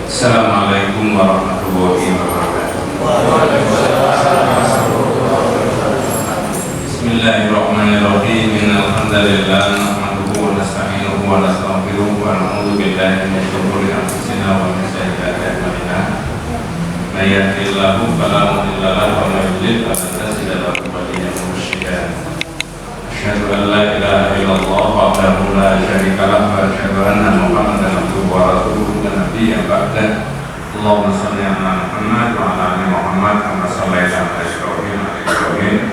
Assalamualaikum warahmatullahi wabarakatuh. Bismillahirrahmanirrahim. Innal hamdalillah nahmaduhu wa nasta'inuhu wa nastaghfiruh wa na'udzu billahi min shururi anfusina wa min sayyiati a'malina. May yahdihillahu fala mudilla lahu wa may yudlil fala hadiya lahu. Asyhadu an la ilaha illallah wahdahu la syarika lahu wa asyhadu anna Muhammadan abduhu wa rasuluhu la nabiyya ba'dah. Allahumma shalli ala Muhammad wa ala ali Muhammad kama shallaita ala Ibrahim wa ala Ibrahim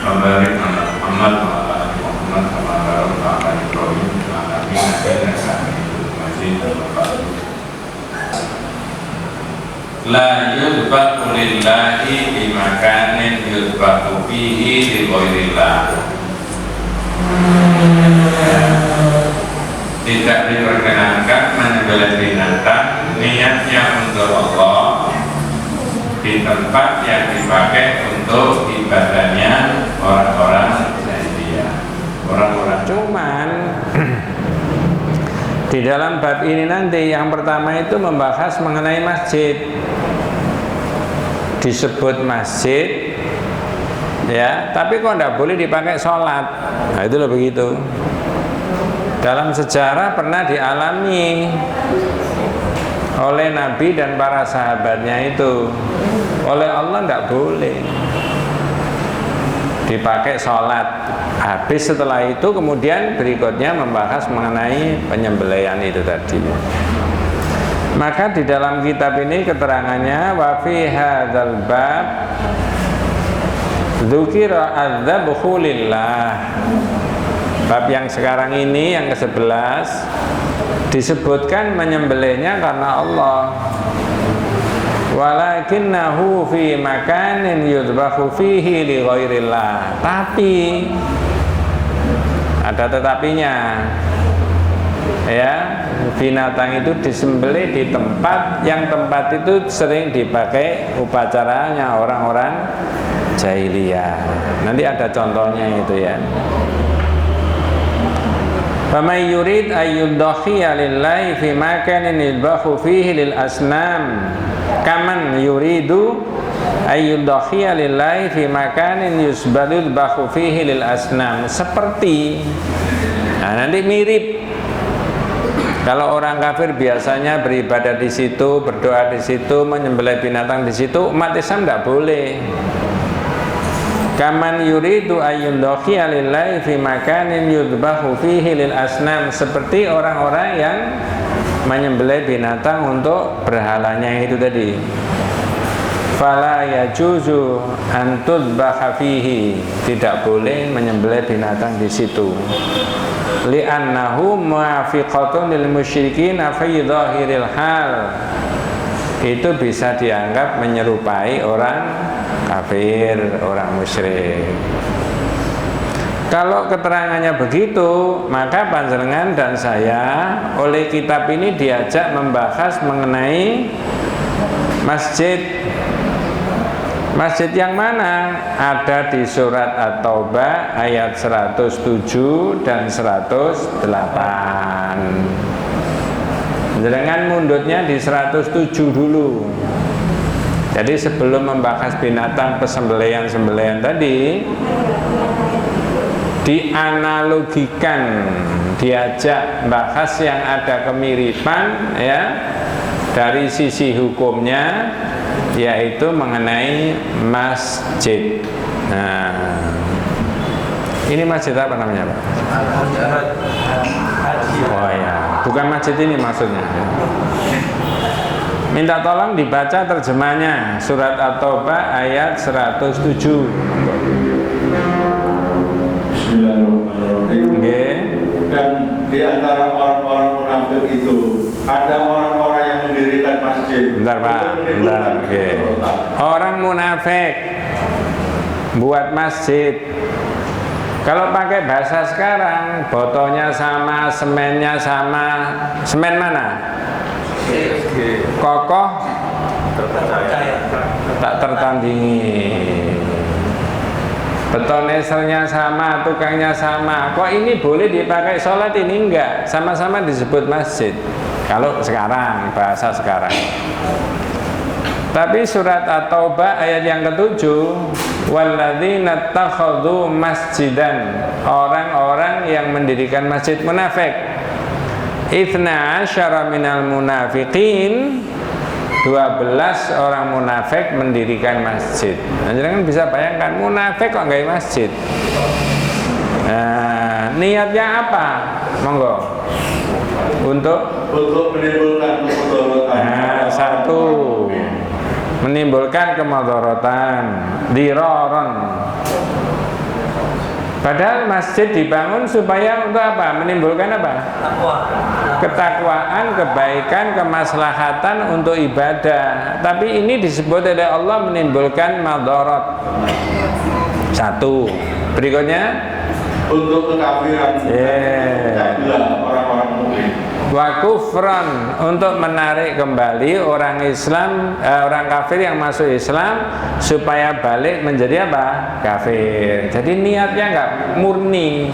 wa barik ala Muhammad wa ala ali Muhammad kama barakta ala Ibrahim wa ala ali Ibrahim innaka Hamidum Majid. La yudbaqu lillahi bi makanin yudbaqu fihi li ghairillah. Tidak diperkenankan menyembelih binatang niatnya untuk Allah di tempat yang dipakai untuk ibadahnya orang-orang jahiliyah, orang-orang. Cuman di dalam bab ini nanti yang pertama itu membahas mengenai masjid. Disebut masjid, ya, tapi kok tidak boleh dipakai sholat. Nah, itu loh begitu. Dalam sejarah pernah dialami oleh Nabi dan para sahabatnya itu. Oleh Allah tidak boleh dipakai sholat. Habis setelah itu kemudian berikutnya membahas mengenai penyembelihan itu tadi. Maka di dalam kitab ini keterangannya wa fi hadzal bab dzukira adzabhu lillah. Bab yang sekarang ini yang ke-11 disebutkan menyembelihnya karena Allah. Walakinnahu fi makanin yudbahu fihi li ghairillah. Tapi ada tetapinya. Ya, binatang itu disembelih di tempat yang tempat itu sering dipakai upacaranya orang-orang jahiliyah. Nanti ada contohnya itu ya. Faman yurid ayyudhiya lillahi fi makanin yudbahu fihi lil asnam kaman yuridu ayyudhiya lillahi fi makanin yudbahu fihi lil asnam. Seperti, nah nanti mirip. Kalau orang kafir biasanya beribadah di situ, berdoa di situ, menyembelih binatang di situ, umat Islam tidak boleh. Kaman yuridu ayyudhiya lillahi fi makanin yudbahu fihi lil asnam, seperti orang-orang yang menyembelih binatang untuk berhalanya itu tadi. Fala yajuzu an tudbaha fihi, tidak boleh menyembelih binatang di situ. Li'annahu muafiqatun lil musyrikin fi dhahiril hal, itu bisa dianggap menyerupai orang kafir, orang musyrik. Kalau keterangannya begitu, maka panjenengan dan saya oleh kitab ini diajak membahas mengenai masjid. Masjid yang mana? Ada di surat At-Taubah ayat 107 dan 108. Jangan mundutnya di 107 dulu. Jadi sebelum membahas binatang pesembelihan-sembelihan tadi, dianalogikan, diajak bahas yang ada kemiripan ya dari sisi hukumnya, yaitu mengenai masjid. Nah, ini masjid apa namanya, Pak? Oh ya, bukan masjid ini maksudnya. Minta tolong dibaca terjemahnya, surat At-Taubah ayat 107. Bismillahirrahmanirrahim. Dan di antara orang-orang munafik itu ada orang-orang yang mendirikan masjid. Bentar Pak, bentar. Orang munafik buat masjid. Kalau pakai bahasa sekarang, botolnya sama, semennya sama. Semen mana? Kokoh, tak tertandingi. Beton esernya sama, tukangnya sama. Kok ini boleh dipakai sholat, ini enggak? Sama-sama disebut masjid. Kalau sekarang, bahasa sekarang. Tapi surat At-Taubah ayat yang ke-7, walladzina takhadhu masjidan, orang-orang yang mendirikan masjid munafik. Itsna asyara minal munafiqin, 12 orang munafik mendirikan masjid. Nah, jangan bisa bayangkan munafik kok nggak masjid. Nah, niatnya apa? Monggo. Untuk menimbulkan kemudaratan. Nah, satu, menimbulkan kemudaratan, diraron. Padahal masjid dibangun supaya untuk apa? Menimbulkan apa? Ketakwaan, kebaikan, kemaslahatan untuk ibadah. Tapi ini disebut oleh Allah menimbulkan madarat. Satu. Berikutnya untuk kekafiran, orang-orang mukmin. Wa kufran, untuk menarik kembali orang Islam, orang kafir yang masuk Islam supaya balik menjadi apa? Kafir. Jadi niatnya enggak murni.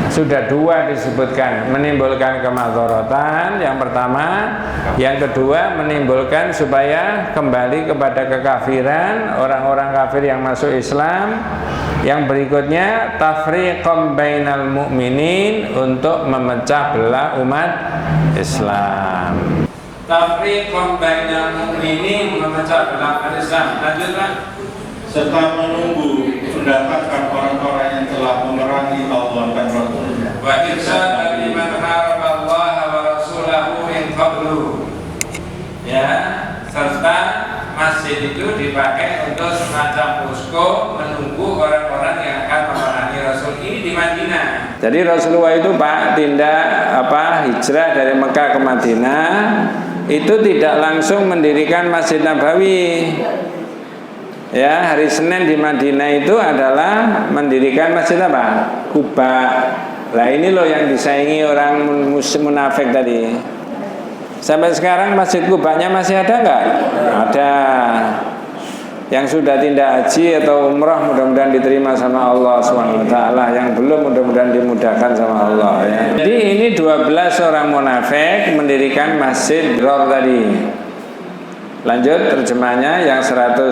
Sudah dua disebutkan, menimbulkan kemadharatan yang pertama, yang kedua menimbulkan supaya kembali kepada kekafiran orang-orang kafir yang masuk Islam. Yang berikutnya tafriqam bainal mu'minin, untuk memecah belah umat Islam. Tafriqam bainal mu'minin, memecah belah umat Islam. Lanjutkan. Serta menunggu mendapatkan orang-orang yang telah memerangi Allah dan Rasulnya. Wa irsyad liman haraballaha wa rasulahu min qablu. Ya, serta masjid itu dipakai untuk semacam posko menunggu orang-orang yang akan memerangi Rasul. Ini di Madinah. Jadi Rasulullah itu Pak hijrah dari Mekah ke Madinah, itu tidak langsung mendirikan Masjid Nabawi. Ya, hari Senin di Madinah itu adalah mendirikan masjid apa? Kuba. Nah, ini loh yang disaingi orang munafik tadi. Sampai sekarang masjid Kubanya masih ada nggak? Ada. Yang sudah tindak haji atau umrah mudah-mudahan diterima sama Allah SWT. Yang belum mudah-mudahan dimudahkan sama Allah ya. Jadi ini 12 orang munafik mendirikan masjid Dirar tadi. Lanjut terjemahnya yang 108.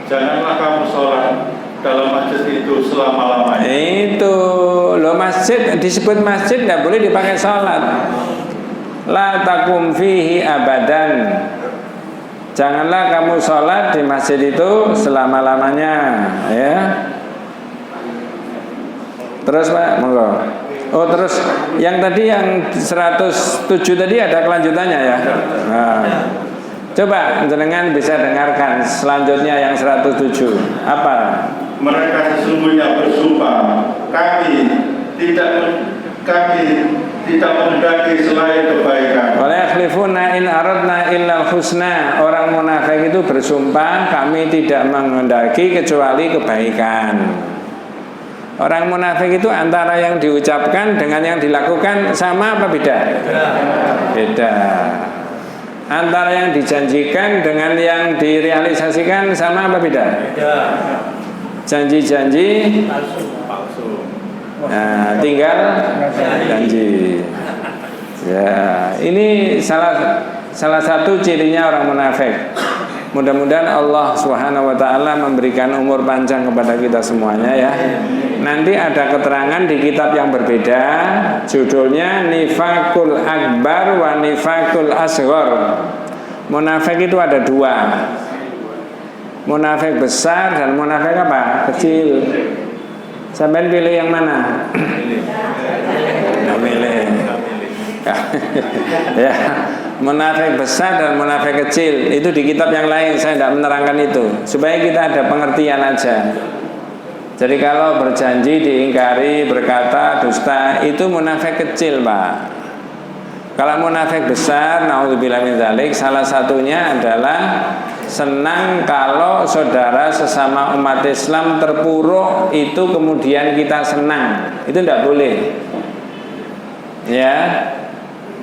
Janganlah kamu sholat dalam masjid itu selama-lamanya. Itu loh, masjid disebut masjid tidak boleh dipakai sholat. La takum fihi abadan. Janganlah kamu sholat di masjid itu selama-lamanya ya. Terus Pak, monggo. Oh, terus yang tadi yang 107 tadi ada kelanjutannya ya. Nah, coba jenengan bisa dengarkan selanjutnya yang 107. Apa? Mereka sesungguhnya bersumpah, kami tidak menghendaki selain kebaikan. Wala yakhlifuna in aradna illal husna. Orang munafik itu bersumpah, kami tidak menghendaki kecuali kebaikan. Orang munafik itu antara yang diucapkan dengan yang dilakukan sama apa beda? Beda. Antara yang dijanjikan dengan yang direalisasikan sama apa beda? Janji-janji Palsu. nah, tinggal janji. Ya, ini salah satu cirinya orang munafik. Mudah-mudahan Allah Subhanahu wa taala memberikan umur panjang kepada kita semuanya ya. Nanti ada keterangan di kitab yang berbeda, judulnya Nifakul Akbar wa Nifakul Asghar. Munafik itu ada dua. Munafik besar dan munafik apa? Kecil. Sampai pilih yang mana? Nggak pilih. Ya, munafik besar dan munafik kecil itu di kitab yang lain, saya tidak menerangkan itu supaya kita ada pengertian aja. Jadi kalau berjanji diingkari, berkata dusta, itu munafik kecil Pak. Kalau munafik besar, naudzubillah min dzalik, salah satunya adalah senang kalau saudara sesama umat Islam terpuruk, itu kemudian kita senang. Itu tidak boleh. Ya.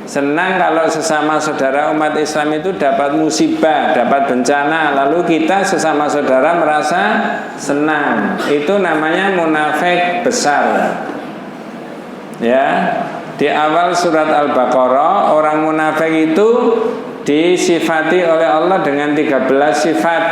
Senang kalau sesama saudara umat Islam itu dapat musibah, dapat bencana, lalu kita sesama saudara merasa senang. Itu namanya munafik besar. Ya, di awal surat Al-Baqarah orang munafik itu disifati oleh Allah dengan 13 sifat.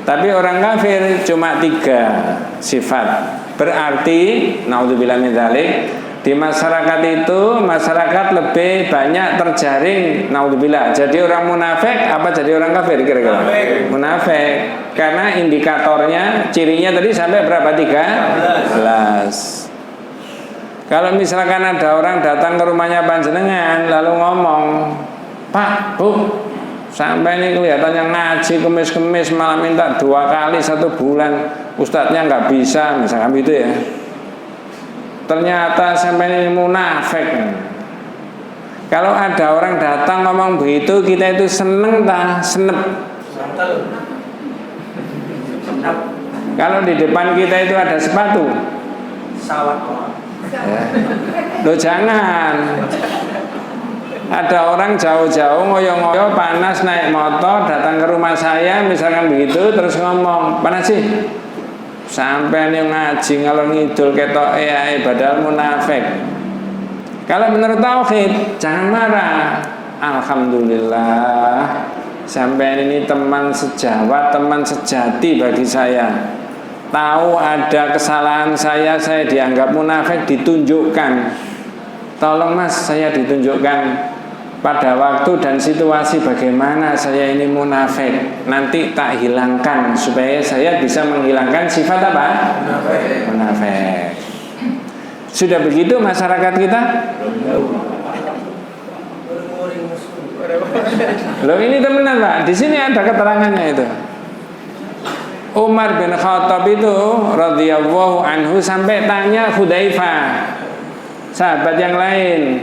Tapi orang kafir cuma 3 sifat. Berarti naudzubillah min dzalik, di masyarakat itu masyarakat lebih banyak terjaring naudzubillah. Jadi orang munafik apa jadi orang kafir kira-kira? Munafik. Karena indikatornya, cirinya tadi sampai berapa? 13. Kalau misalkan ada orang datang ke rumahnya panjenengan lalu ngomong, "Pak, Bu, sampai ini kelihatannya ngaji kemis-kemis malah minta 2 kali 1 bulan, ustadznya nggak bisa," misalkan gitu ya. Ternyata sampai ini munafik. Kalau ada orang datang ngomong begitu, kita itu seneng tak? Senep. Kalau di depan kita itu ada sepatu, Sawat. ya. Loh jangan. Ada orang jauh-jauh ngoyo-ngoyo panas naik motor datang ke rumah saya misalkan begitu, terus ngomong, "Panas sih sampai nih ngaji ngalor ngidul ketok padahal munafik." Kalau menurut tauhid jangan marah. Alhamdulillah sampai ini teman sejawat, teman sejati bagi saya. Tahu ada kesalahan saya dianggap munafik, ditunjukkan. Tolong Mas, saya ditunjukkan pada waktu dan situasi bagaimana saya ini munafik. Nanti tak hilangkan supaya saya bisa menghilangkan sifat apa? Munafik. Sudah begitu masyarakat kita? Loh ini temenan Pak, di sini ada keterangannya itu. Umar bin Khattab itu radhiyallahu anhu sampai tanya Hudzaifah, sahabat yang lain,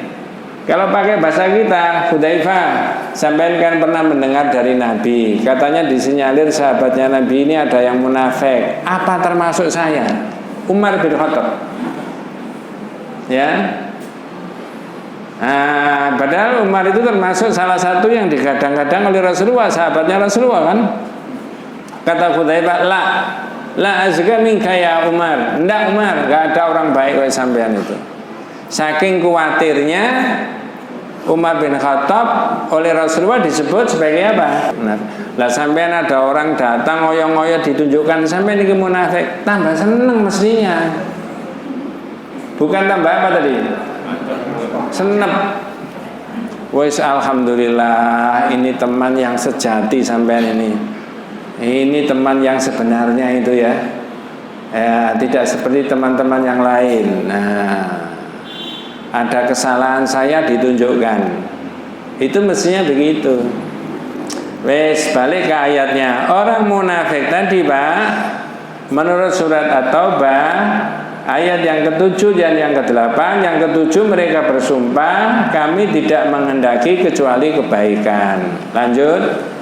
kalau pakai bahasa kita, Hudzaifah, sampean kan pernah mendengar dari Nabi, katanya disinyalir sahabatnya Nabi ini ada yang munafik, apa termasuk saya? Umar bin Khattab, ya. Nah, padahal Umar itu termasuk salah satu yang digadang-gadang oleh Rasulullah, sahabatnya Rasulullah kan. Kata Hudzaifah, la azka minka ya Umar. Enggak Umar, enggak ada orang baik kayak sampean itu. Saking khawatirnya Umar bin Khattab oleh Rasulullah disebut sebagai apa? Nah, lah sampean ada orang datang ngoyo-ngoyo ditunjukkan sampean ini munafik, tambah seneng mestinya. Bukan tambah apa tadi? Senep. Wes alhamdulillah ini teman yang sejati sampean ini. Ini teman yang sebenarnya itu ya, tidak seperti teman-teman yang lain. Nah, ada kesalahan saya ditunjukkan. Itu mestinya begitu. Wes balik ke ayatnya. Orang munafik tadi Pak, menurut surat At-Taubah ayat yang ke-7 dan yang ke-8, yang ke-7 mereka bersumpah kami tidak menghendaki kecuali kebaikan. Lanjut.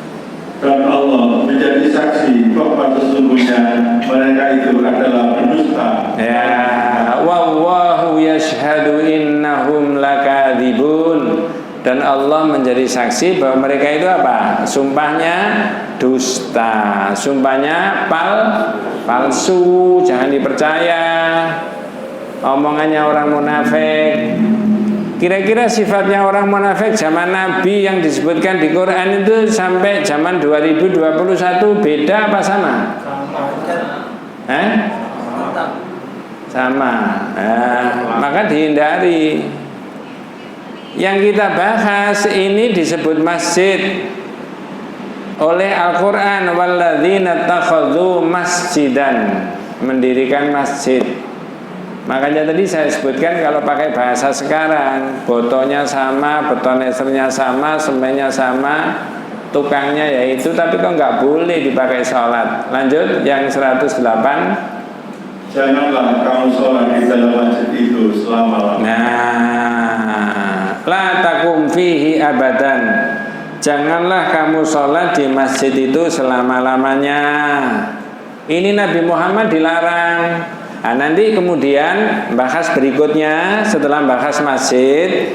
Dan Allah menjadi saksi bahwa sesungguhnya mereka itu adalah pendusta. Ya, wallahu yashhadu innahum lakadzibun. Dan Allah menjadi saksi bahwa mereka itu apa? Sumpahnya dusta, sumpahnya palsu, jangan dipercaya. Omongannya orang munafik. Kira-kira sifatnya orang munafik zaman Nabi yang disebutkan di Quran itu sampai zaman 2021 beda apa sama? Sama. Maka dihindari. Yang kita bahas ini disebut masjid oleh Al-Quran, walladzina takhadhu masjidan, mendirikan masjid. Makanya tadi saya sebutkan kalau pakai bahasa sekarang, botonya sama, betonesernya sama, semennya sama, tukangnya yaitu, tapi kok nggak boleh dipakai sholat. Lanjut yang 108. Janganlah kamu sholat di dalam masjid itu selama-lamanya. Nah, la takum fihi abadan. Janganlah kamu sholat di masjid itu selama-lamanya. Ini Nabi Muhammad dilarang. Nah, nanti kemudian bahas berikutnya setelah bahas masjid.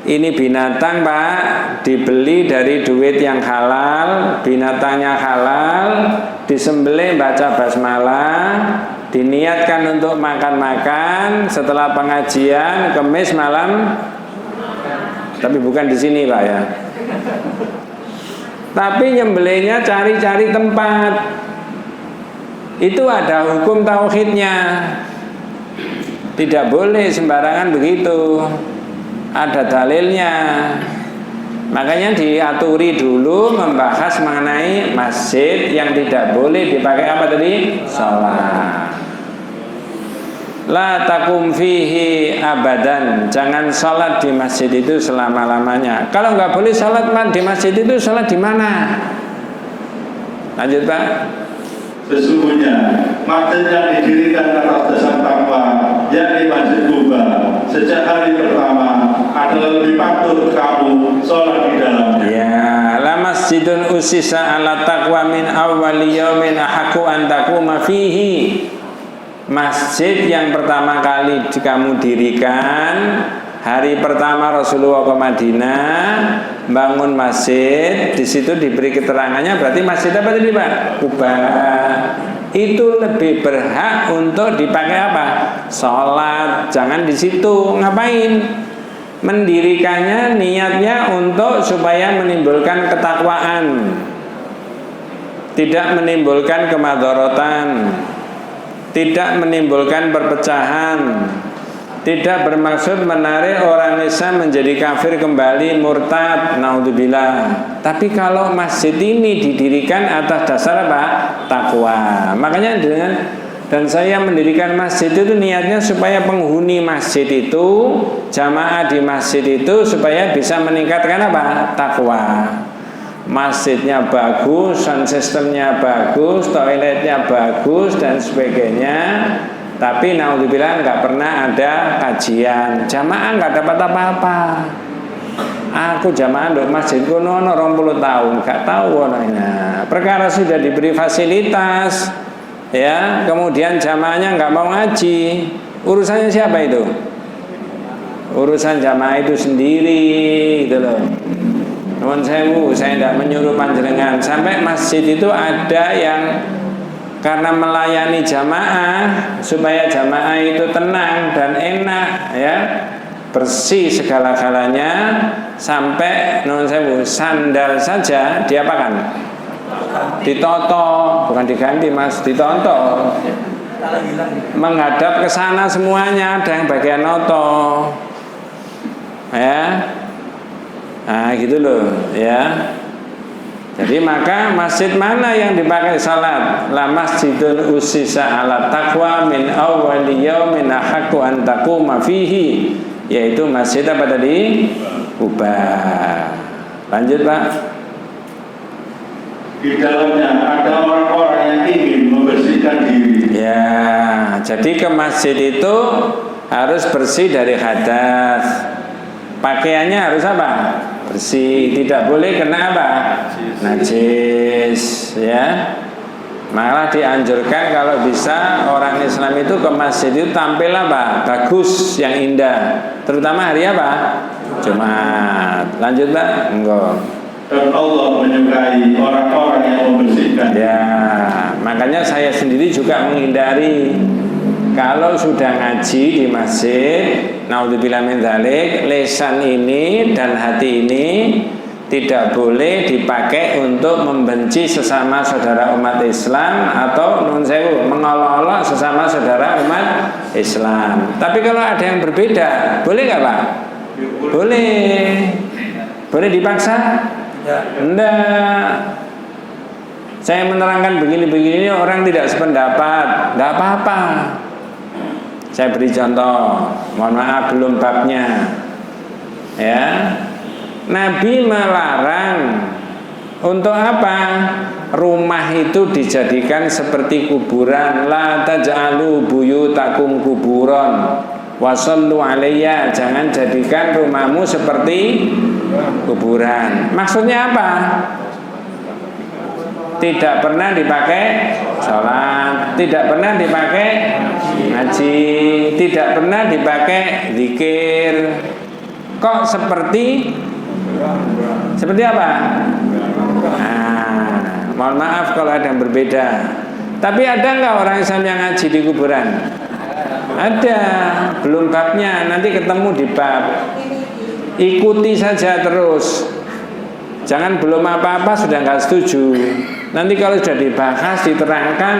Ini binatang Pak, dibeli dari duit yang halal, binatangnya halal, disembelih baca basmalah, diniatkan untuk makan-makan setelah pengajian Kamis malam, tapi bukan di sini Pak ya. Tapi nyembelihnya cari-cari tempat. Itu ada hukum tauhidnya. Tidak boleh sembarangan begitu. Ada dalilnya. Makanya diaturi dulu membahas mengenai masjid yang tidak boleh dipakai apa tadi? Salat. La takum fihi abadan. Jangan salat di masjid itu selama-lamanya. Kalau nggak boleh salat di masjid itu, salat di mana? Lanjut Pak. Sesungguhnya masjid yang didirikan atas dasar takwa, yakni Masjid Kuba, sejak hari pertama adalah lebih patut kamu sholat di dalamnya. Ya, la masjidun usisa ala taqwa min awwali yaumin ahaqqu an taquma fihi. Masjid yang pertama kali kamu dirikan, hari pertama Rasulullah ke Madinah bangun masjid, di situ diberi keterangannya, berarti masjid apa tadi Pak? Kuba. Itu lebih berhak untuk dipakai apa? Sholat. Jangan di situ. Ngapain? Mendirikannya niatnya untuk supaya menimbulkan ketakwaan, tidak menimbulkan kemadharatan, tidak menimbulkan perpecahan, tidak bermaksud menarik orang Islam menjadi kafir kembali, murtad, naudzubillah. Tapi kalau masjid ini didirikan atas dasar apa? Takwa. Makanya dan saya mendirikan masjid itu niatnya supaya penghuni masjid itu, jamaah di masjid itu supaya bisa meningkatkan apa? Takwa. Masjidnya bagus, sound systemnya bagus, toiletnya bagus dan sebagainya. Tapi naudzubillah nggak pernah ada kajian, jamaah nggak dapat apa-apa. Aku jamaah di masjid kuno 20 tahun, nggak tahu orangnya. Perkara sudah diberi fasilitas, ya, kemudian jamaahnya nggak mau ngaji, urusannya siapa itu? Urusan jamaah itu sendiri, gitu loh. Nuwun sewu, saya tidak menyuruh panjenengan. Sampai masjid itu ada yang karena melayani jamaah supaya jamaah itu tenang dan enak, ya, bersih segala-galanya, sampai nuwun sewu sandal saja diapakan? Ditoto, bukan diganti Mas, ditoto. Menghadap ke sana semuanya, ada yang bagian noto, ya. Nah gitu loh, ya. Jadi maka masjid mana yang dipakai salat? La masjidun usisa ala taqwa min awwali yaumin ahaqqu an taquma fihi. Yaitu masjid apa tadi? Kuba. Lanjut Pak. Di dalamnya ada orang-orang yang ingin membersihkan diri. Ya, jadi ke masjid itu harus bersih dari hadas. Pakaiannya harus apa? Bersih, tidak boleh kena apa? Najis, ya. Malah dianjurkan kalau bisa orang Islam itu ke masjid itu tampil apa? Bagus, yang indah. Terutama hari apa? Jumat. Lanjut Pak? Enggak. Dan Allah menyukai orang-orang yang membersihkan. Ya, makanya saya sendiri juga menghindari kalau sudah ngaji di masjid, naudzubillah min dzalik, lisan ini dan hati ini tidak boleh dipakai untuk membenci sesama saudara umat Islam atau nun sewu mengolok-olok sesama saudara umat Islam. Tapi kalau ada yang berbeda, boleh nggak Pak? Boleh. Boleh dipaksa? Enggak. Saya menerangkan begini-begini, orang tidak sependapat, enggak apa-apa. Saya beri contoh, mohon maaf belum babnya, ya. Nabi melarang untuk apa? Rumah itu dijadikan seperti kuburan. La taj'alu buyutakum kuburan wa shallu 'alayya. Jangan jadikan rumahmu seperti kuburan. Maksudnya apa? Tidak pernah dipakai sholat, tidak pernah dipakai ngaji, tidak pernah dipakai zikir. Kok seperti apa? Nah, mohon maaf kalau ada yang berbeda. Tapi ada nggak orang Islam yang ngaji di kuburan? Ada, belum babnya, nanti ketemu di bab. Ikuti saja terus. Jangan belum apa-apa sudah nggak setuju. Nanti kalau sudah dibahas, diterangkan,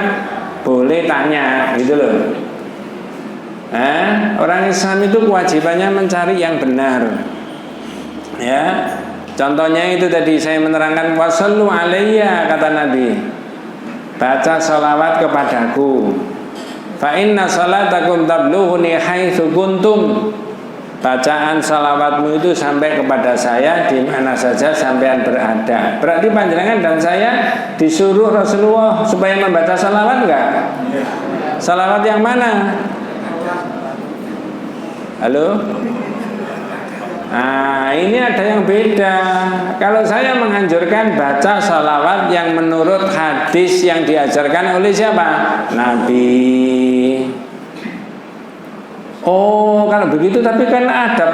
boleh tanya, gitu loh. Orang Islam itu kewajibannya mencari yang benar. Ya, contohnya itu tadi saya menerangkan wasallu alayya, kata Nabi. Baca salawat kepadaku. Fa inna salatakum tablughuni haitsu kuntum. Bacaan salawatmu itu sampai kepada saya di mana saja sampean berada. Berarti panjenengan dan saya disuruh Rasulullah supaya membaca salawat enggak? Salawat yang mana? Halo? Nah, ini ada yang beda. Kalau saya menganjurkan baca salawat yang menurut hadis yang diajarkan oleh siapa? Nabi. Oh, kalau begitu tapi kan ada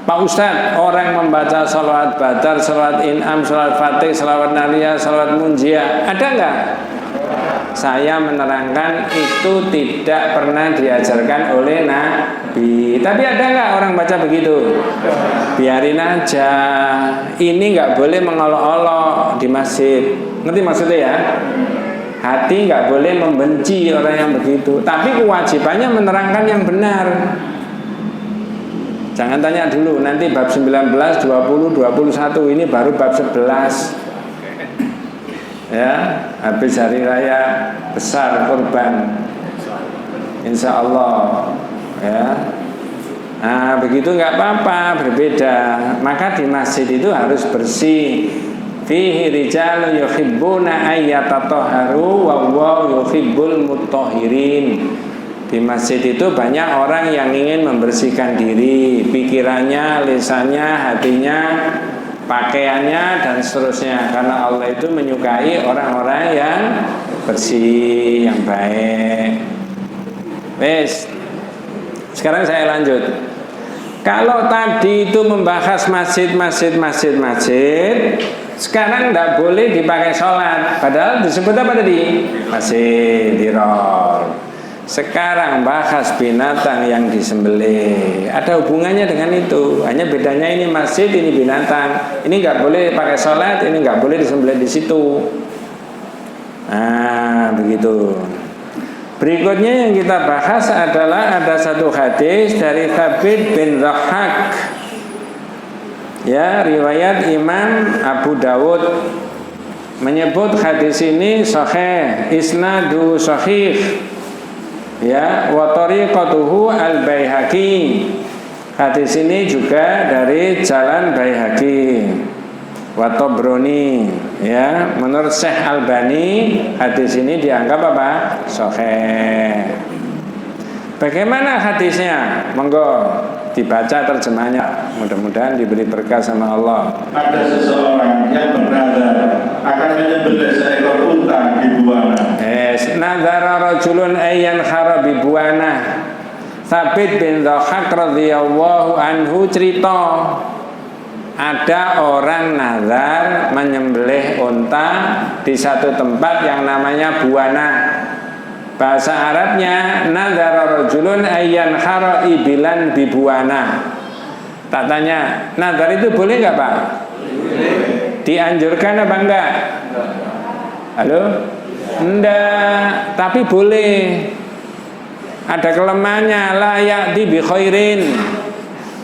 Pak Ustadz, orang membaca salawat badar, salawat in'am, salawat fatih, salawat nariyah, salawat munjiah, ada enggak? Saya menerangkan itu tidak pernah diajarkan oleh Nabi. Tapi ada enggak orang baca begitu? Biarin aja. Ini enggak boleh mengolok-olok di masjid. Ngerti maksudnya ya? Hati nggak boleh membenci orang yang begitu, tapi kewajibannya menerangkan yang benar. Jangan tanya dulu, nanti bab 19, 20, 21 ini baru bab 11. Ya, habis hari raya besar kurban. Insya Allah. Ya. Nah, begitu nggak apa-apa, berbeda. Maka di masjid itu harus bersih. Fihi rijalu yuhibbuna ayyatatahharu wa huwa yuhibbul mutahhirin. Di masjid itu banyak orang yang ingin membersihkan diri, pikirannya, lisannya, hatinya, pakaiannya dan seterusnya. Karena Allah itu menyukai orang-orang yang bersih, yang baik. Wes. Sekarang saya lanjut. Kalau tadi itu membahas masjid, sekarang tidak boleh dipakai sholat. Padahal disebut apa tadi? Masjid, dirol. Sekarang bahas binatang yang disembelih. Ada hubungannya dengan itu. Hanya bedanya ini masjid, ini binatang. Ini nggak boleh pakai sholat, ini nggak boleh disembelih di situ. Nah, begitu. Berikutnya yang kita bahas adalah ada satu hadis dari Thabit bin Dhahhak. Ya, riwayat Imam Abu Dawud menyebut hadis ini sahih, isnadu sahih. Ya, wa tariqatuhu al-Baihaqi. Hadis ini juga dari jalan Baihaqi. Wa Tabrani. Ya, menurut Syekh Albani hadis ini dianggap apa? Sahih. Bagaimana hadisnya? Monggo dibaca terjemahnya. Mudah-mudahan diberi berkah sama Allah. Ada seseorang yang bernazar akan menyembelih seekor unta di buana. Nazara rajulun ayyan khara bi buana. Thabit bin Dhahhak radhiyallahu anhu cerita, ada orang nazar menyembelih unta di satu tempat yang namanya buana. Bahasa Arabnya nazara rajulun ayyan khara ibilan bi buana. Tak tanya, nazar itu boleh enggak, Pak? Dianjurkan apa enggak? Halo? Enggak, tapi boleh. Ada kelemahannya, la ya'ti bi khairin.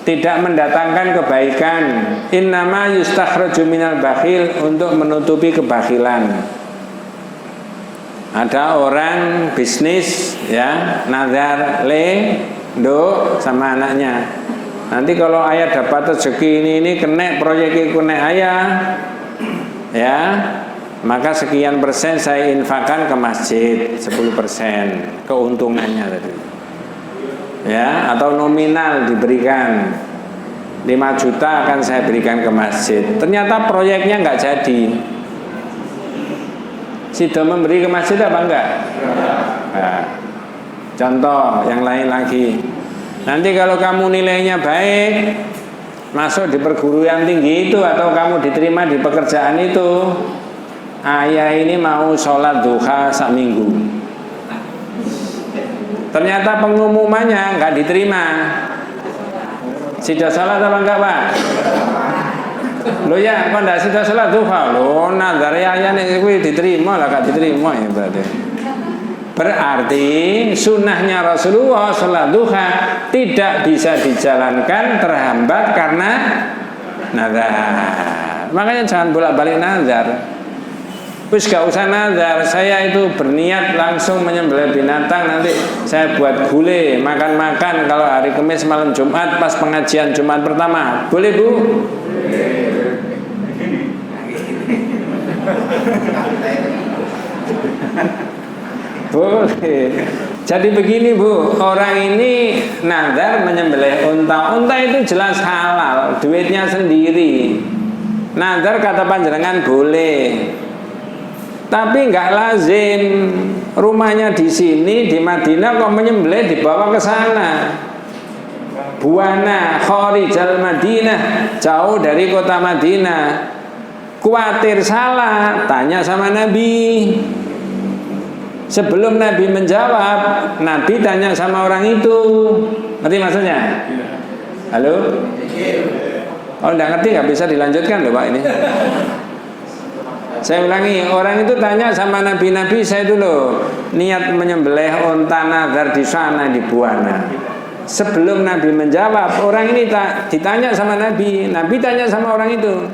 Tidak mendatangkan kebaikan. Innama yustakhraju minal bakhil, untuk menutupi kebakhilan. Ada orang bisnis ya, nazar nduk sama anaknya. Nanti kalau ayah dapat rezeki ini kena proyek kena ayah, ya, maka sekian persen saya infakkan ke masjid, 10% keuntungannya tadi. Ya, atau nominal diberikan 5 juta akan saya berikan ke masjid. Ternyata proyeknya nggak jadi. Sudah memberi ke masjid apa enggak? Nah, contoh yang lain lagi. Nanti kalau kamu nilainya baik, masuk di perguruan tinggi itu, atau kamu diterima di pekerjaan itu, ayah ini mau sholat duha sak minggu. Ternyata pengumumannya nggak diterima. Sudah sholat apa enggak, Pak? Lo ya, kok ndak sudah sholat duha? Lo nazar ayah ini kuwi diterima lah, gak diterima ya berarti. Berarti sunnahnya Rasulullah sholat duha tidak bisa dijalankan, terhambat karena nazar. Makanya jangan bolak-balik nazar. Wis gak usah nazar, saya itu berniat langsung menyembelih binatang, nanti saya buat gulai, makan-makan kalau hari Kamis malam Jumat pas pengajian Jumat pertama. Boleh, Bu? Boleh. Jadi begini, Bu, orang ini nazar menyembelih unta. Unta itu jelas halal, duitnya sendiri. Nazar kata panjenengan boleh. Tapi nggak lazim, rumahnya di sini di Madinah kok menyembelih dibawa ke sana. Buana kharijal Madinah, jauh dari kota Madinah. Kuatir salah, tanya sama Nabi. Sebelum Nabi menjawab, Nabi tanya sama orang itu. Ngerti maksudnya? Halo? Kalau nggak ngerti nggak bisa dilanjutkan loh Pak ini. Saya ulangi, orang itu tanya sama Nabi, saya dulu niat menyembelih unta nazar di sana di Buana. Sebelum Nabi menjawab, orang ini ditanya sama Nabi tanya sama orang itu.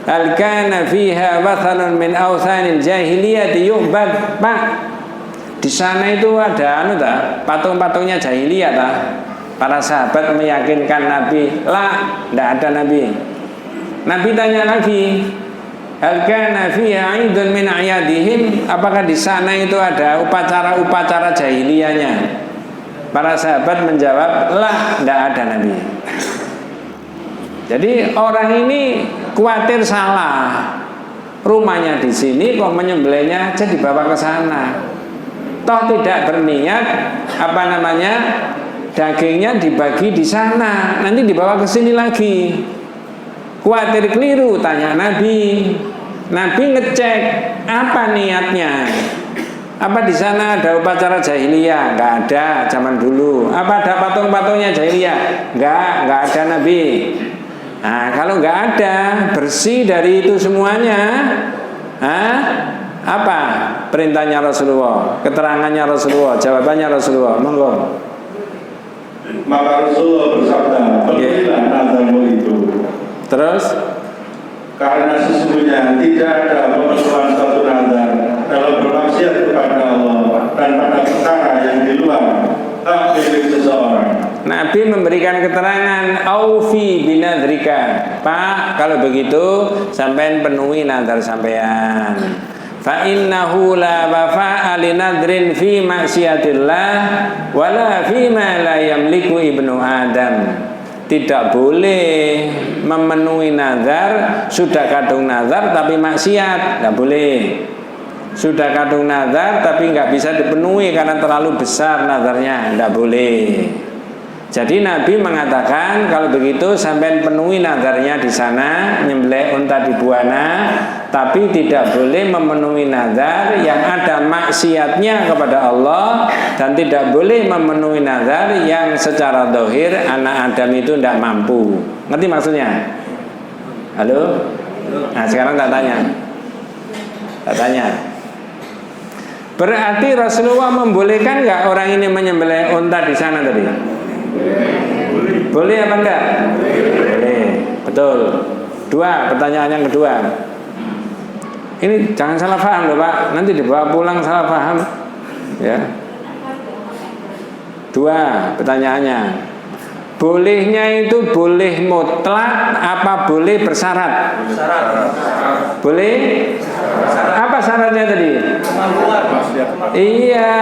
Hal kana fiha wathanun min awthanil jahiliyati yu'bad? Pak, di sana itu ada patung-patungnya jahiliyah ta? Para sahabat meyakinkan Nabi, lah, tidak ada Nabi. Nabi tanya lagi, hal kana fiha 'idun min a'yadihim? Apakah di sana itu ada upacara-upacara jahiliyahnya? Para sahabat menjawab, lah, tidak ada Nabi. Jadi orang ini khawatir salah. Rumahnya di sini kok menyembelihnya aja dibawa ke sana. Toh tidak berniat dagingnya dibagi di sana, nanti dibawa ke sini lagi. Khawatir keliru, tanya Nabi. Nabi ngecek apa niatnya. Apa di sana ada upacara jahiliyah? Enggak ada zaman dulu. Apa ada patung-patungnya jahiliyah? Enggak ada Nabi. Nah, kalau enggak ada, bersih dari itu semuanya. Apa perintahnya Rasulullah? Keterangannya Rasulullah, jawabannya Rasulullah. Monggo. Maka Rasulullah bersabda, "Berilah nazarmu itu." Terus? Karena sesungguhnya tidak ada pemenuhan satu nazar dalam bermaksiat kepada Allah dan pada perkara yang di luar hak milik seseorang. Nabi memberikan keterangan, aufi binadrika. Pak, kalau begitu sampean penuhi nazar sampean. Fa innahu la wafa'a li nadrin fi maksiatillah wala fi ma la yamliku ibnu Adam. Tidak boleh memenuhi nazar, sudah kadung nazar tapi maksiat, tidak boleh. Sudah kadung nazar tapi nggak bisa dipenuhi karena terlalu besar nazarnya, tidak boleh. Jadi Nabi mengatakan kalau begitu sampai penuhi nazarnya di sana, nyembelih unta di Buana, tapi tidak boleh memenuhi nazar yang ada maksiatnya kepada Allah, dan tidak boleh memenuhi nazar yang secara zahir anak Adam itu tidak mampu. Ngerti maksudnya? Halo? Nah sekarang tak tanya. Berarti Rasulullah membolehkan nggak orang ini menyembelih unta di sana tadi? Boleh apa enggak? Boleh, betul. Pertanyaan yang kedua. Ini jangan salah paham loh Pak, nanti dibawa pulang salah paham. Ya. 2 pertanyaannya. Bolehnya itu boleh mutlak apa boleh bersyarat? Boleh? Apa syaratnya tadi? Iya,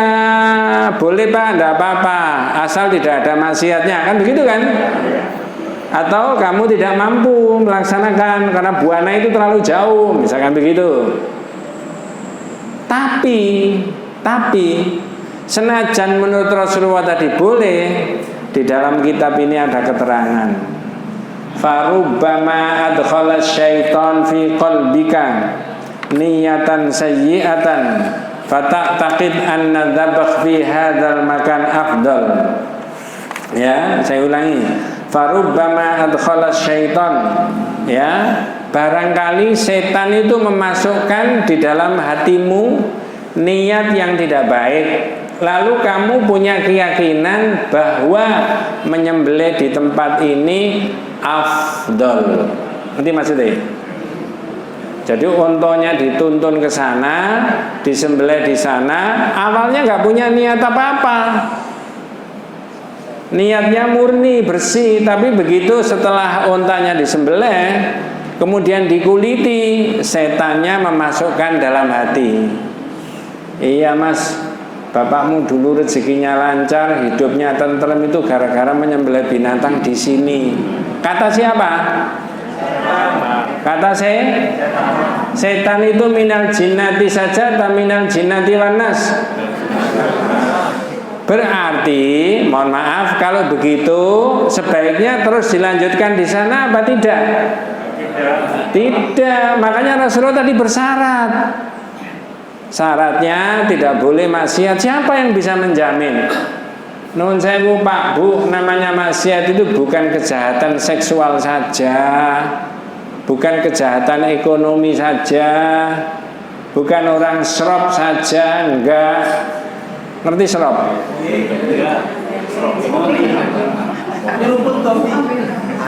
boleh Pak, enggak apa-apa, asal tidak ada maksiatnya, kan begitu kan? Atau kamu tidak mampu melaksanakan karena Buana itu terlalu jauh, misalkan begitu. Tapi senajan menurut Rasulullah tadi boleh, di dalam kitab ini ada keterangan. Farubbama adkhala syaitan fi qalbika niyatan sayyi'atan fataqtaqid anna dzabh fi hadzal makan afdal. Ya, saya ulangi. Farubbama adkhala syaitan, ya, barangkali setan itu memasukkan di dalam hatimu niat yang tidak baik, lalu kamu punya keyakinan bahwa menyembelih di tempat ini afdal. Nanti maksudnya, jadi ontonya dituntun ke sana, disembelih di sana, awalnya nggak punya niat apa-apa. Niatnya murni, bersih, tapi begitu setelah ontanya disembelih, kemudian dikuliti, setannya memasukkan dalam hati. Iya mas, bapakmu dulu rezekinya lancar, hidupnya tentrem itu gara-gara menyembelih binatang di sini. Kata siapa? Kata saya, setan itu minal jinnati saja atau minal jinnati wanas? Berarti, mohon maaf, kalau begitu sebaiknya terus dilanjutkan di sana apa tidak? Tidak. Makanya Rasulullah tadi bersyarat. Syaratnya tidak boleh maksiat. Siapa yang bisa menjamin? Nun sewu Pak Bu, namanya maksiat itu bukan kejahatan seksual saja, bukan kejahatan ekonomi saja, bukan orang serop saja, enggak. Ngerti serop?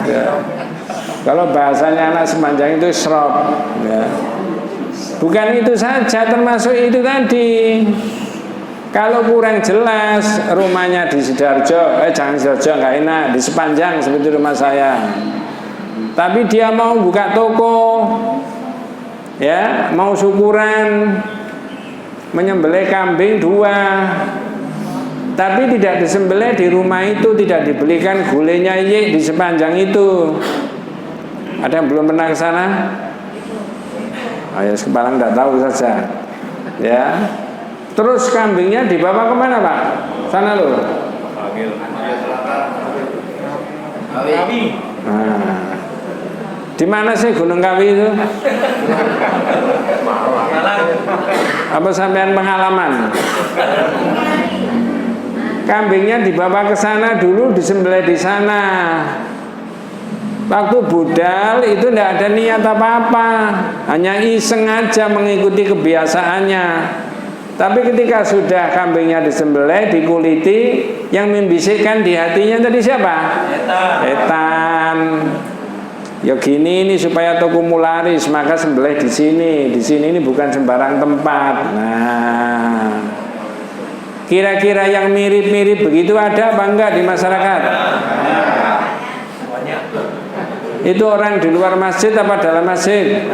Ya. Kalau bahasanya anak sepanjang itu serop, ya. Bukan itu saja, termasuk itu tadi. Kalau kurang jelas, rumahnya di Sidoarjo, jangan Sidoarjo, nggak enak, di Sepanjang seperti rumah saya. Tapi dia mau buka toko, ya, mau syukuran, menyembelih kambing 2, tapi tidak disembelih di rumah itu, tidak dibelikan gulenya di Sepanjang itu. Ada yang belum pernah ke sana? Ayo sekarang tidak tahu saja, ya. Terus kambingnya dibawa kemana Pak? Sana loh. Nah, di mana sih Gunung Kawi itu? Apa sampean pengalaman? Kambingnya dibawa ke sana dulu, disembelih di sana. Waktu budal itu tidak ada niat apa-apa, hanya iseng aja mengikuti kebiasaannya. Tapi ketika sudah kambingnya disembelih, dikuliti, yang membisikkan di hatinya tadi siapa? Setan. Ya gini ini supaya tokomu laris, maka sembelih di sini. Di sini ini bukan sembarang tempat. Nah, kira-kira yang mirip-mirip begitu ada apa enggak di masyarakat? Itu orang di luar masjid apa dalam masjid?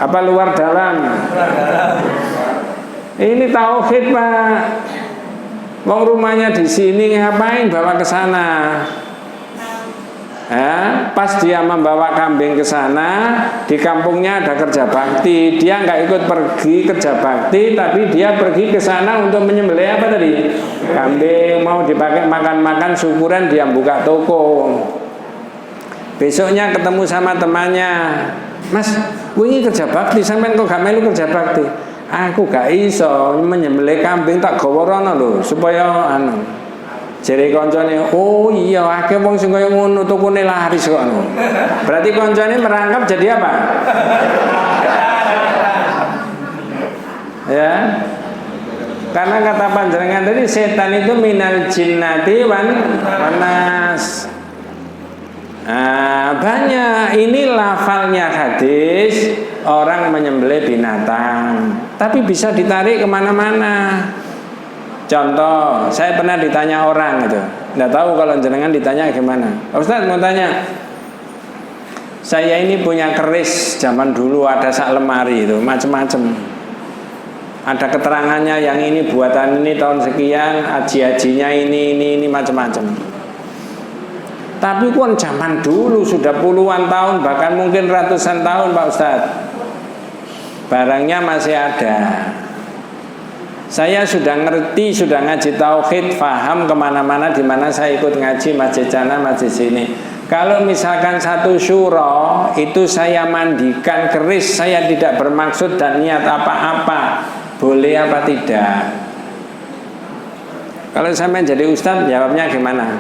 Apa luar dalam? Ini tauhid Pak. Wong rumahnya di sini, ngapain bawa ke sana? Ya, pas dia membawa kambing ke sana, di kampungnya ada kerja bakti, dia nggak ikut pergi kerja bakti, tapi dia pergi ke sana untuk menyembelih apa tadi? Kambing, mau dipakai makan-makan syukuran, dia buka toko. Besoknya ketemu sama temannya, Mas, wingi kerja bakti, sampean kok gak melu kerja bakti? Aku gak iso menyembelih kambing, tak gawa rono lho, supaya anu. Jere koncone, oh iya akeh wong sing kaya ngono tukune laris kok anu. Berarti koncone merangkap jadi apa? Ya. Karena kata panjenengan tadi setan itu minal jinnati wanas. Nah, banyak ini lafalnya hadis orang menyembelih binatang, tapi bisa ditarik kemana-mana. Contoh, saya pernah ditanya orang itu, nggak tahu kalau jenengan ditanya gimana. Ustaz mau tanya, saya ini punya keris zaman dulu ada sak lemari itu macam-macam. Ada keterangannya yang ini buatan ini tahun sekian, aji-ajinya ini macam-macam. Tapi kan zaman dulu sudah puluhan tahun, bahkan mungkin ratusan tahun Pak Ustaz. Barangnya masih ada. Saya sudah ngerti, sudah ngaji tauhid, faham kemana-mana di mana saya ikut ngaji masjid sana, masjid sini. Kalau misalkan satu syuro itu saya mandikan keris, saya tidak bermaksud dan niat apa-apa, boleh apa tidak? Kalau sampai jadi ustadz, jawabnya gimana?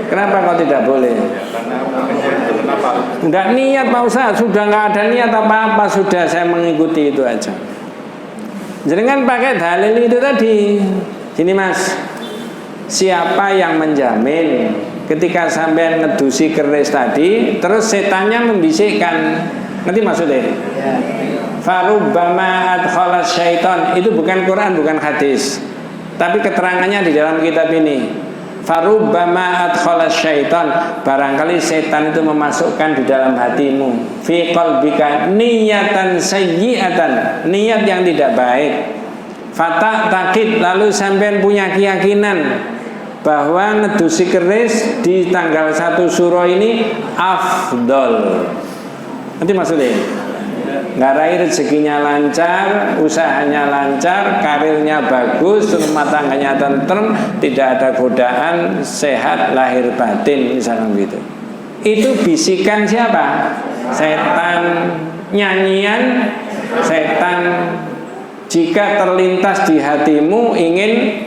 Kenapa kok tidak boleh? Enggak niat Pak Ustadz, sudah enggak ada niat apa-apa, sudah saya mengikuti itu aja. Jangan pakai dalil itu tadi. Gini Mas, siapa yang menjamin ketika sampai ngedusi keris tadi, terus setannya membisikkan? Ngerti maksudnya? Farubbama adkhala syaitan, itu bukan Quran, bukan hadis, tapi keterangannya di dalam kitab ini. Farubbama adkhala syaitan, barangkali setan itu memasukkan di dalam hatimu fi qalbika niyatan sayyi'atan, niat yang tidak baik. Fata takid, lalu sampean punya keyakinan bahwa ngedusi keris di tanggal 1 Syuro ini afdol. Nanti maksudnya ngarai rezekinya lancar, usahanya lancar, karirnya bagus, rumah tangganya tentrem, tidak ada godaan, sehat lahir batin, misalnya gitu. Itu bisikan siapa? Setan. Nyanyian setan. Jika terlintas di hatimu ingin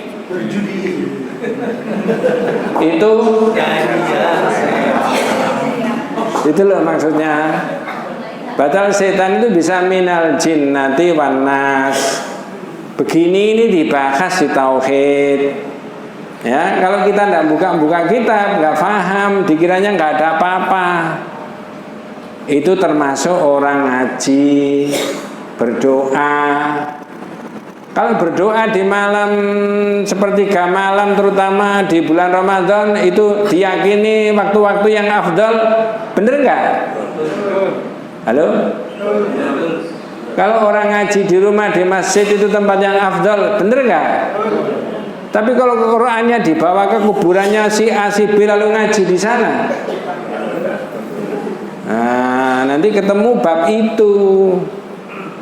itu loh maksudnya. Padahal setan itu bisa minal jinnati wan nas. Begini ini dibahas di tauhid. Ya, kalau kita tidak buka-buka kitab, nggak paham, dikiranya nggak ada apa-apa. Itu termasuk orang ngaji, berdoa. Kalau berdoa di malam sepertiga malam, terutama di bulan Ramadan, itu diyakini waktu-waktu yang afdal, bener nggak? Halo? Kalau orang ngaji di rumah, di masjid, itu tempat yang afdal, bener nggak? Tapi kalau Qurannya dibawa ke kuburannya si A, si B, lalu ngaji di sana, nah, nanti ketemu bab itu.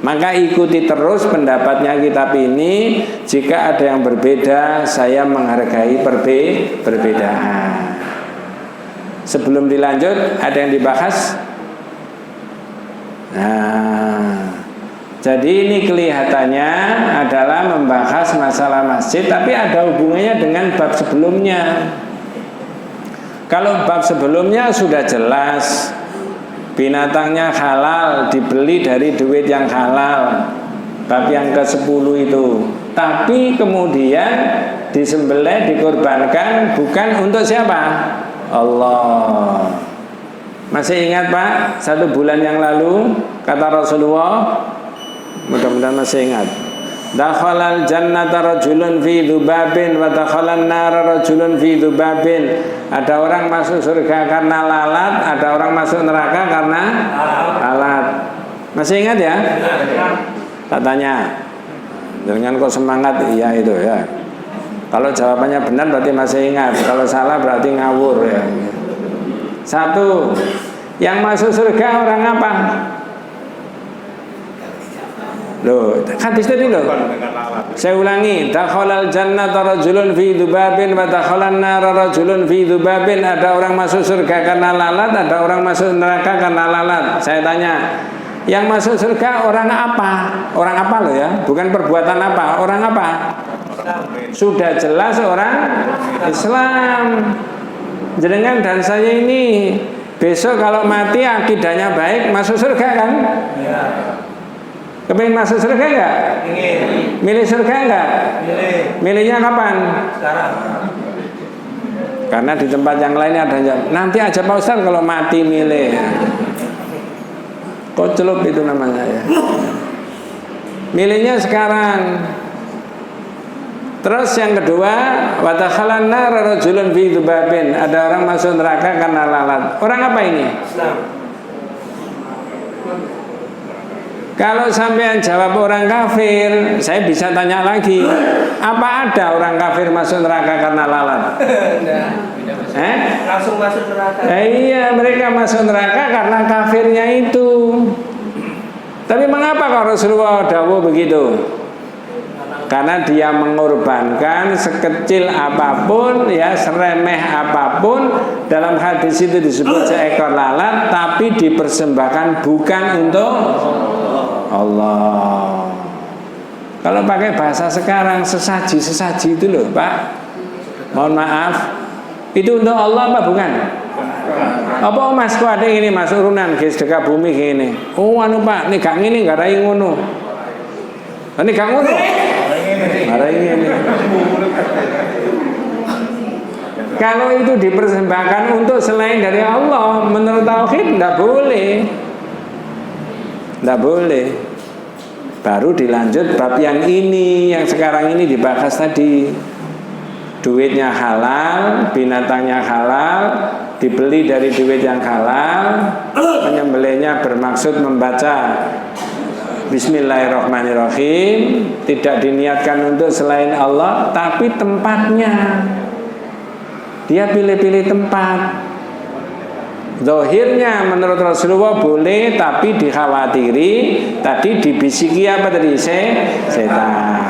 Maka ikuti terus pendapatnya kitab ini. Jika ada yang berbeda, saya menghargai perbedaan. Sebelum dilanjut, ada yang dibahas? Nah, jadi ini kelihatannya adalah membahas masalah masjid, tapi ada hubungannya dengan bab sebelumnya. Kalau bab sebelumnya sudah jelas, binatangnya halal, dibeli dari duit yang halal, bab yang ke-10 itu. Tapi kemudian disembelih, dikorbankan bukan untuk siapa? Allah. Masih ingat Pak, 1 bulan yang lalu kata Rasulullah, mudah-mudahan masih ingat, dakhalal jannata rajulun fi dzubabin wa dakhalan nara rajulun fi dzubabin. Ada orang masuk surga karena lalat, ada orang masuk neraka karena lalat. Masih ingat ya? Tak tanya. Jangan kok semangat, iya itu ya. Kalau jawabannya benar berarti masih ingat, kalau salah berarti ngawur ya. 1, yang masuk surga orang apa? Loh, hadis tadi loh. Saya ulangi, dakhalal jannata rajulun fi dzubabin wa dakhalan nara rajulun fi dzubabin. Ada orang masuk surga karena lalat, ada orang masuk neraka karena lalat. Saya tanya, yang masuk surga orang apa? Orang apa loh ya? Bukan perbuatan apa? Orang apa? Sudah jelas orang Islam. Jenengan dan saya ini besok kalau mati akidahnya baik, masuk surga kan? Ya. Kepingin masuk surga enggak? Ingin. Milih surga enggak? Milih. Milihnya kapan? Sekarang. Karena di tempat yang lain ada nanti aja Pak Ustaz kalau mati milih. Koclub itu namanya ya. Milihnya sekarang. Terus yang kedua, wa dakhalan nar rajulun fi dzubabin. Ada orang masuk neraka karena lalat. Orang apa ini? Islam. Kalau sampean jawab orang kafir, saya bisa tanya lagi, apa ada orang kafir masuk neraka karena lalat? Langsung masuk neraka. Iya, mereka masuk neraka karena kafirnya itu. Tapi mengapa kalau Rasulullah dawuh begitu? Karena dia mengorbankan sekecil apapun, ya seremeh apapun. Dalam hadis itu disebut seekor lalat, tapi dipersembahkan bukan untuk Allah. Kalau pakai bahasa sekarang, sesaji itu loh Pak, mohon maaf, itu untuk Allah apa bukan? Apa mas kok ada ini mas urunan guys dekat bumi gini? Oh anu Pak, ini gak ngini gak rai ngono. Ini gak ngono. Gak ini. Kalau itu dipersembahkan untuk selain dari Allah, menurut tauhid tidak boleh. Tidak boleh. Baru dilanjut bab yang ini, yang sekarang ini dibahas tadi. Duitnya halal, binatangnya halal, dibeli dari duit yang halal, menyembelihnya bermaksud membaca Bismillahirrahmanirrahim, tidak diniatkan untuk selain Allah, tapi tempatnya dia pilih-pilih tempat. Zahirnya menurut Rasulullah boleh, tapi dikhawatiri tadi dibisiki apa tadi setan.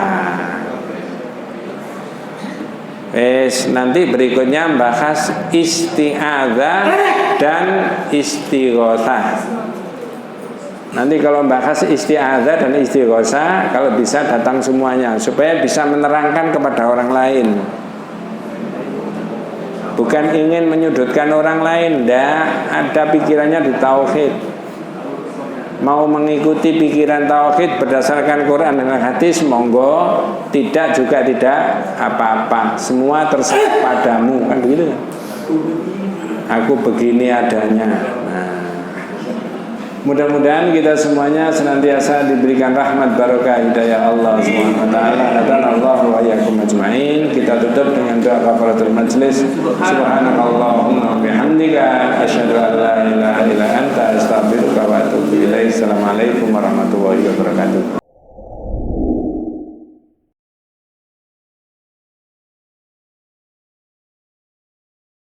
Nanti berikutnya bahas isti'adzah dan istighosah. Nanti kalau bahas isti'adzah dan istighosah, kalau bisa datang semuanya supaya bisa menerangkan kepada orang lain. Bukan ingin menyudutkan orang lain, ndak, ada pikirannya di tauhid. Mau mengikuti pikiran tauhid berdasarkan Quran dan hadis, monggo. Tidak juga tidak apa-apa. Semua terserah padamu, kan begitu. Aku begini adanya. Nah, mudah-mudahan kita semuanya senantiasa diberikan rahmat barokah hidayah Allah Subhanahu wa taala. Hadanallahu wa iyyakum ajmain. Kita tutup dengan doa kafaratul majlis. Subhanakallahumma wa bihamdika asyhadu an la ilaha illa anta astaghfiruka wa atubu ilaik. Assalamualaikum warahmatullahi wabarakatuh.